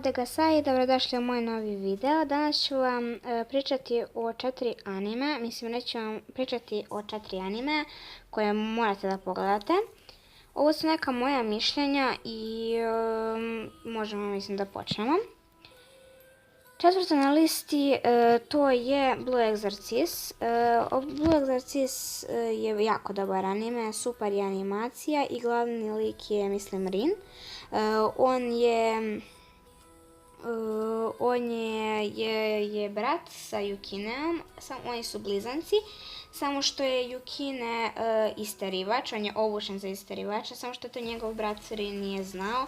Odegasai, dobrodošli u moj novi video. Danas ću vam pričati o 4 anime, neću vam pričati o 4 anime koje morate da pogledate. Ovo su neka moja mišljenja i možemo da počnemo. Četvrto na listi to je Blue Exorcist. Blue Exorcist je jako dobar anime, super je animacija i glavni lik je, Rin. On je brat sa Yukineom, oni su blizanci, samo što je Yukine isterivač, on je obučen za isterivača, samo što to njegov brat Rin nije znao.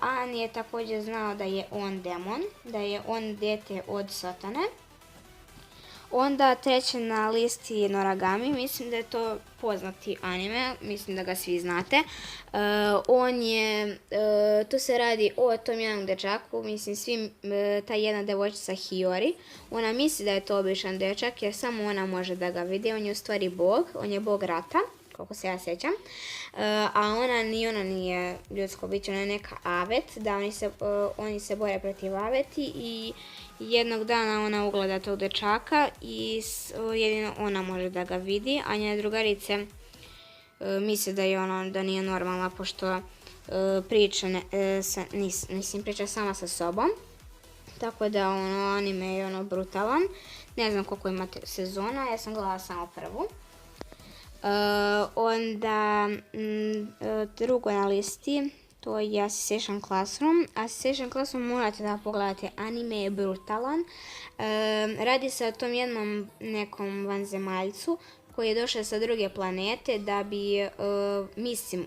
An je također znao da je on demon, da je on dete od Satane. Onda treće na listi je Noragami, mislim da je to poznati anime, mislim da ga svi znate. Tu se radi o tom jednom dečaku, ta jedna devojčica Hiyori. Ona misli da je to običan dečak jer samo ona može da ga vidi, on je u stvari bog, on je bog rata, koliko se ja sjećam. A ona nije ljudsko biće, ona je neka avet, da oni se bore protiv aveti i jednog dana ona ugleda tog dečaka i jedino ona može da ga vidi, a njene drugarice misle da nije normalna pošto priča sama sa sobom. Tako da anime je brutalan. Ne znam koliko ima sezona, ja sam gledala samo prvu. Onda drugo na listi to je Assassination Classroom. Assassination Classroom morate da pogledate, anime je brutalan. Radi se o tom jednom nekom vanzemaljcu koji je došao sa druge planete da bi,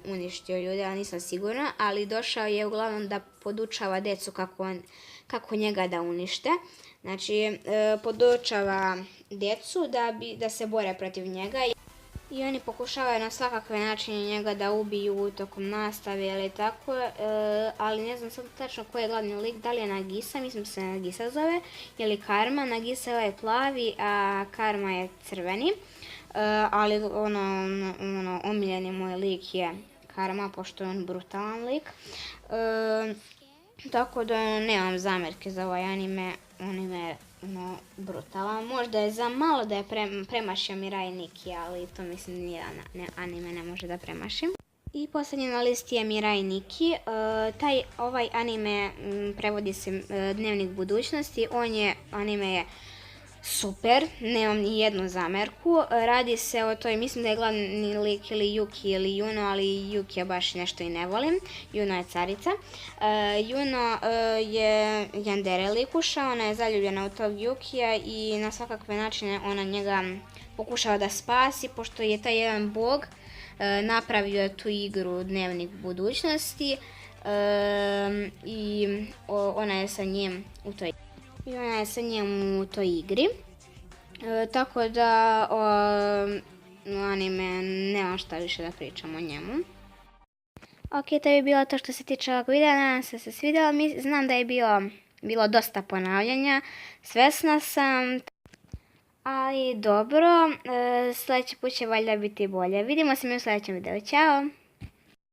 uništio ljude, ali nisam sigurna, ali došao je uglavnom da podučava djecu kako njega da unište. Znači, podučava djecu da se bore protiv njega. I oni pokušavaju na svakakve načine njega da ubiju tokom nastave ili tako, ali ne znam sad tačno ko je glavni lik, da li je Nagisa, mislim se Nagisa zove, ili Karma. Nagisa je plavi, a Karma je crveni, ali omiljeni moj lik je Karma, pošto je on brutalan lik. Tako da nemam zamjerke za ovaj anime, brutalan. Možda je za malo da je premašio Mirai Nikki, ali to mislim nijedan anime ne može da premaši. I posljednji na listi je Mirai Nikki. Ovaj anime prevodi se Dnevnik budućnosti. Anime je super, nemam ni jednu zamjerku. Radi se o toj, mislim da je glavni lik ili Yuki ili Juno, ali Yuki baš nešto i ne volim. Juno je carica. Juno je yandere likuša, ona je zaljubljena u tog Yukija i na svakakve načine ona njega pokušava da spasi, pošto je taj jedan bog napravio tu igru Dnevnik budućnosti i ona je sa njim u toj igri. Tako da anime nemam šta više da pričam o njemu. Ok, to je bilo to što se tiče ovog videa, nadam se da se svidjelo. Znam da je bilo dosta ponavljanja, svesna sam, ali dobro, sljedeći put će valjda biti bolje. Vidimo se mi u sljedećem videu, ćao!